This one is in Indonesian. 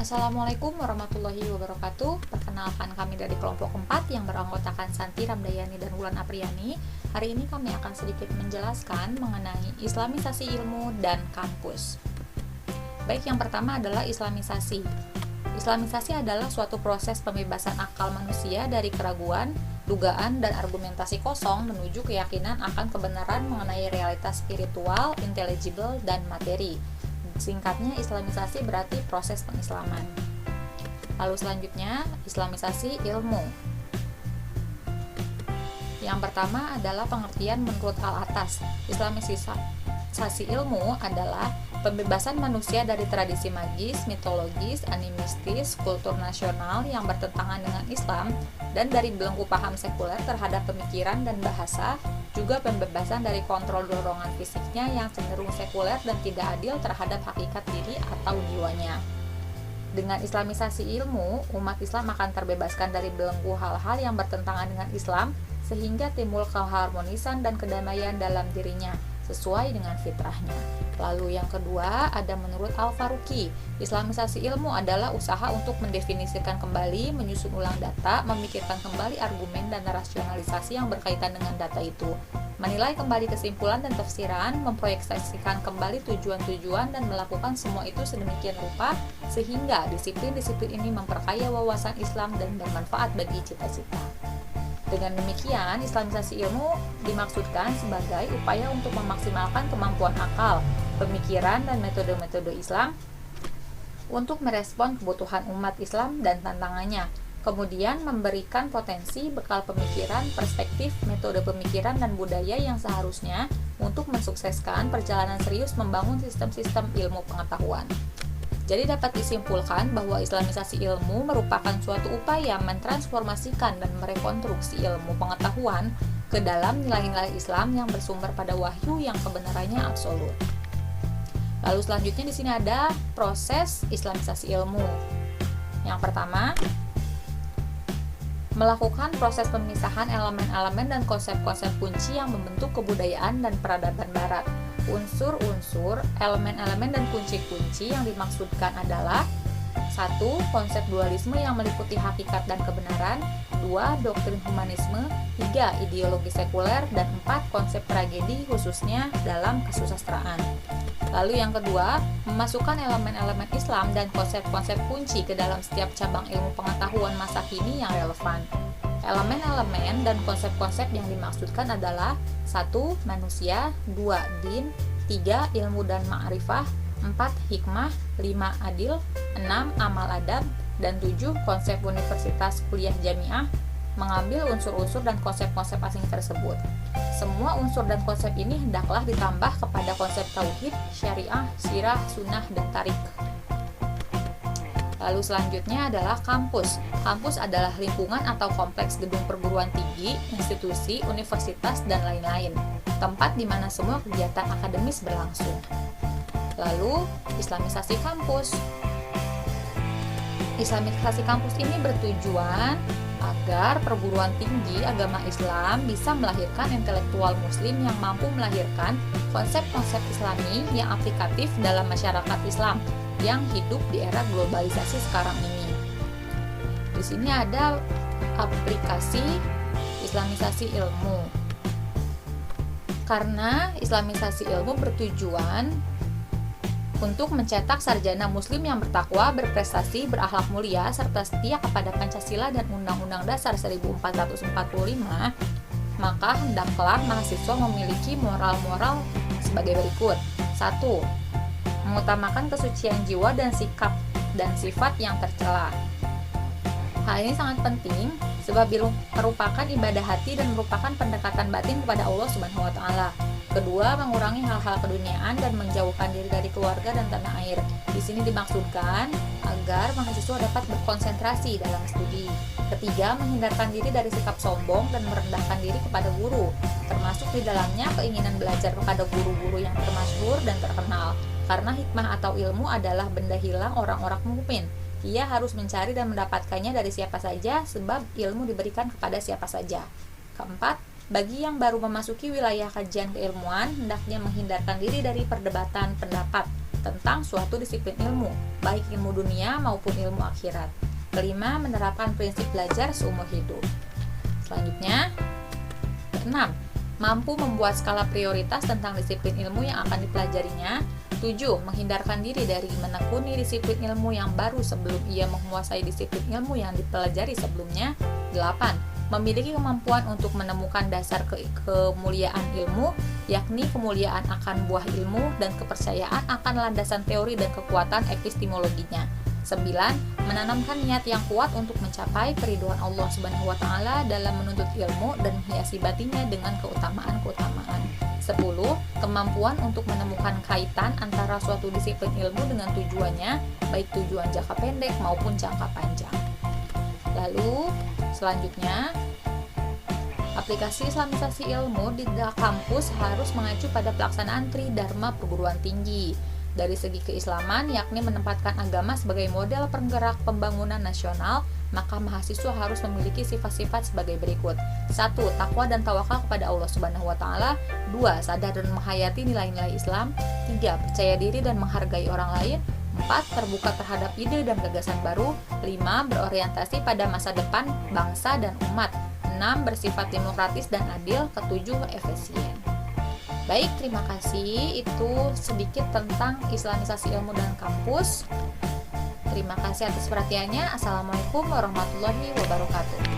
Assalamualaikum warahmatullahi wabarakatuh. Perkenalkan, kami dari kelompok 4 yang beranggotakan Santi Ramdayani dan Wulan Apriyani. Hari ini kami akan sedikit menjelaskan mengenai islamisasi ilmu dan kampus. Baik, yang pertama adalah islamisasi. Islamisasi adalah suatu proses pembebasan akal manusia dari keraguan, dugaan, dan argumentasi kosong menuju keyakinan akan kebenaran mengenai realitas spiritual, intelligible, dan materi. Singkatnya, islamisasi berarti proses pengislaman. Lalu selanjutnya, islamisasi ilmu. Yang pertama adalah pengertian menurut al-atas. Islamisasi ilmu adalah pembebasan manusia dari tradisi magis, mitologis, animistis, kultur nasional yang bertentangan dengan Islam, dan dari belenggu paham sekuler terhadap pemikiran dan bahasa, juga pembebasan dari kontrol dorongan fisiknya yang cenderung sekuler dan tidak adil terhadap hakikat diri atau jiwanya. Dengan islamisasi ilmu, umat Islam akan terbebaskan dari belenggu hal-hal yang bertentangan dengan Islam, sehingga timbul keharmonisan dan kedamaian dalam dirinya, sesuai dengan fitrahnya. Lalu yang kedua ada menurut Al-Faruqi. Islamisasi ilmu adalah usaha untuk mendefinisikan kembali, menyusun ulang data, memikirkan kembali argumen dan rasionalisasi yang berkaitan dengan data itu, menilai kembali kesimpulan dan tafsiran, memproyeksikan kembali tujuan-tujuan, dan melakukan semua itu sedemikian rupa sehingga disiplin-disiplin ini memperkaya wawasan Islam dan bermanfaat bagi cita-cita. Dengan demikian, islamisasi ilmu dimaksudkan sebagai upaya untuk memaksimalkan kemampuan akal, pemikiran, dan metode-metode Islam untuk merespon kebutuhan umat Islam dan tantangannya, kemudian memberikan potensi, bekal pemikiran, perspektif, metode pemikiran, dan budaya yang seharusnya untuk mensukseskan perjalanan serius membangun sistem-sistem ilmu pengetahuan. Jadi dapat disimpulkan bahwa islamisasi ilmu merupakan suatu upaya mentransformasikan dan merekonstruksi ilmu pengetahuan ke dalam nilai-nilai Islam yang bersumber pada wahyu yang kebenarannya absolut. Lalu selanjutnya di sini ada proses islamisasi ilmu. Yang pertama, melakukan proses pemisahan elemen-elemen dan konsep-konsep kunci yang membentuk kebudayaan dan peradaban barat. Unsur-unsur, elemen-elemen, dan kunci-kunci yang dimaksudkan adalah 1. Konsep dualisme yang meliputi hakikat dan kebenaran, 2. Doktrin humanisme, 3. Ideologi sekuler, dan 4. Konsep tragedi khususnya dalam kesusastraan. Lalu yang kedua, memasukkan elemen-elemen Islam dan konsep-konsep kunci ke dalam setiap cabang ilmu pengetahuan masa kini yang relevan. Elemen-elemen dan konsep-konsep yang dimaksudkan adalah 1. Manusia, 2. Din, 3. Ilmu dan ma'rifah, 4. Hikmah, 5. Adil, 6. Amal adab, dan 7. Konsep universitas kuliah jamiah, mengambil unsur-unsur dan konsep-konsep asing tersebut. Semua unsur dan konsep ini hendaklah ditambah kepada konsep tauhid, syariah, sirah, sunnah, dan tarik. Lalu selanjutnya adalah kampus. Kampus adalah lingkungan atau kompleks gedung perguruan tinggi, institusi, universitas, dan lain-lain. Tempat di mana semua kegiatan akademis berlangsung. Lalu, islamisasi kampus. Islamisasi kampus ini bertujuan agar perguruan tinggi agama Islam bisa melahirkan intelektual muslim yang mampu melahirkan konsep-konsep Islami yang aplikatif dalam masyarakat Islam yang hidup di era globalisasi sekarang ini. Di sini ada aplikasi islamisasi ilmu. Karena islamisasi ilmu bertujuan untuk mencetak sarjana muslim yang bertakwa, berprestasi, berakhlak mulia, serta setia kepada Pancasila dan Undang-Undang Dasar 1445, maka hendaklah mahasiswa memiliki moral-moral sebagai berikut. 1. Mengutamakan kesucian jiwa dan sikap dan sifat yang tercela. Hal ini sangat penting sebab merupakan ibadah hati dan merupakan pendekatan batin kepada Allah Subhanahu wa taala. Kedua, mengurangi hal-hal keduniaan dan menjauhkan diri dari keluarga dan tanah air. Di sini dimaksudkan agar mahasiswa dapat berkonsentrasi dalam studi. Ketiga, menghindarkan diri dari sikap sombong dan merendahkan diri kepada guru, termasuk di dalamnya keinginan belajar kepada guru-guru yang termasyhur dan terkenal. Karena hikmah atau ilmu adalah benda hilang orang-orang mukmin. Ia harus mencari dan mendapatkannya dari siapa saja, sebab ilmu diberikan kepada siapa saja. Keempat, bagi yang baru memasuki wilayah kajian keilmuan, hendaknya menghindarkan diri dari perdebatan pendapat, tentang suatu disiplin ilmu, baik ilmu dunia maupun ilmu akhirat. Kelima, menerapkan prinsip belajar seumur hidup. Selanjutnya, keenam, mampu membuat skala prioritas tentang disiplin ilmu yang akan dipelajarinya. 7. Menghindarkan diri dari menekuni disiplin ilmu yang baru sebelum ia menguasai disiplin ilmu yang dipelajari sebelumnya. 8. Memiliki kemampuan untuk menemukan dasar kemuliaan ilmu, yakni kemuliaan akan buah ilmu dan kepercayaan akan landasan teori dan kekuatan epistemologinya. 9. Menanamkan niat yang kuat untuk mencapai keridhaan Allah Subhanahu wa Ta'ala dalam menuntut ilmu dan menghiasi batinnya dengan keutamaan-keutamaan. 10. Kemampuan untuk menemukan kaitan antara suatu disiplin ilmu dengan tujuannya, baik tujuan jangka pendek maupun jangka panjang. Lalu, selanjutnya, aplikasi islamisasi ilmu di kampus harus mengacu pada pelaksanaan Tridharma perguruan tinggi. Dari segi keislaman, yakni menempatkan agama sebagai model penggerak pembangunan nasional, maka mahasiswa harus memiliki sifat-sifat sebagai berikut. 1. Takwa dan tawakal kepada Allah Subhanahu wa Ta'ala. 2. Sadar dan menghayati nilai-nilai Islam. 3. Percaya diri dan menghargai orang lain. 4. Terbuka terhadap ide dan gagasan baru. 5. Berorientasi pada masa depan bangsa dan umat. 6. Bersifat demokratis dan adil. 7. Efisien. Baik, terima kasih. Itu sedikit tentang islamisasi ilmu dan kampus. Terima kasih atas perhatiannya. Assalamualaikum warahmatullahi wabarakatuh.